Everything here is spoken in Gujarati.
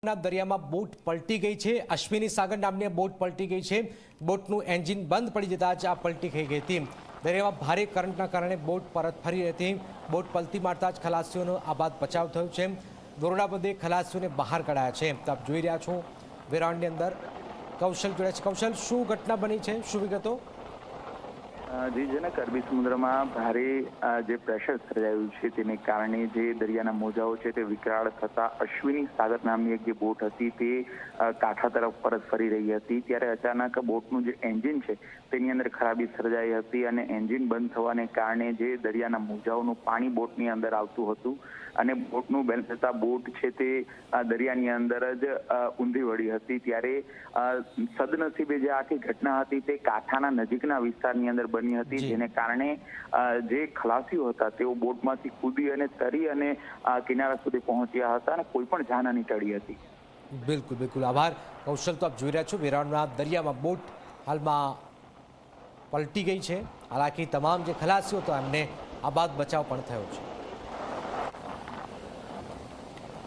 દરિયામાં બોટ પલટી ગઈ છે। અશ્વિની સાગર નામની બોટ પલટી ગઈ છે। બોટનું એન્જિન બંધ પડી જતા જ આ પલટી થઈ ગઈ હતી। દરિયામાં ભારે કરંટના કારણે બોટ પરત ફરી હતી। બોટ પલટી મારતા જ ખલાસીઓનો આબાદ બચાવ થયો છે। દોરડા બધે ખલાસીઓને બહાર કઢાયા છે। તો આપ જોઈ રહ્યા છો વેરાવળની અંદર કૌશલ જોડે છે। કૌશલ, શું ઘટના બની છે, શું વિગતો? જી જનક, અરબી સમુદ્રમાં ભારે જે પ્રેશર સર્જાયું છે તેને કારણે જે દરિયાના મોજાઓ છે તે વિકરાળ થતા અશ્વિની સાગર નામની એક જે બોટ હતી તે કાંઠા તરફ પરત ફરી રહી હતી। ત્યારે અચાનક બોટનું જે એન્જિન છે તેની અંદર ખરાબી સર્જાઈ હતી અને એન્જિન બંધ થવાને કારણે જે દરિયાના મોજાઓનું પાણી બોટની અંદર આવતું હતું અને બોટનું બેલેન્સ થતા બોટ છે તે દરિયાની અંદર જ ઊંધી વળી હતી। ત્યારે સદનસીબે જે આખી ઘટના હતી તે કાંઠાના નજીકના વિસ્તારની અંદર બની હતી, જેને કારણે જે ખલાસીઓ હતા તેઓ બોટમાંથી કૂદી અને તરી અને કિનારા સુધી પહોંચ્યા હતા અને કોઈ પણ જાનહાની ટળી હતી। બિલકુલ બિલકુલ, આભાર કૌશલ। તો આપ જોઈ રહ્યા છો વેરાવળના દરિયામાં બોટ હાલમાં પલટી ગઈ છે। હાલાકી તમામ જે ખલાસીઓ હતા એમને આબાદ બચાવ પણ થયો છે।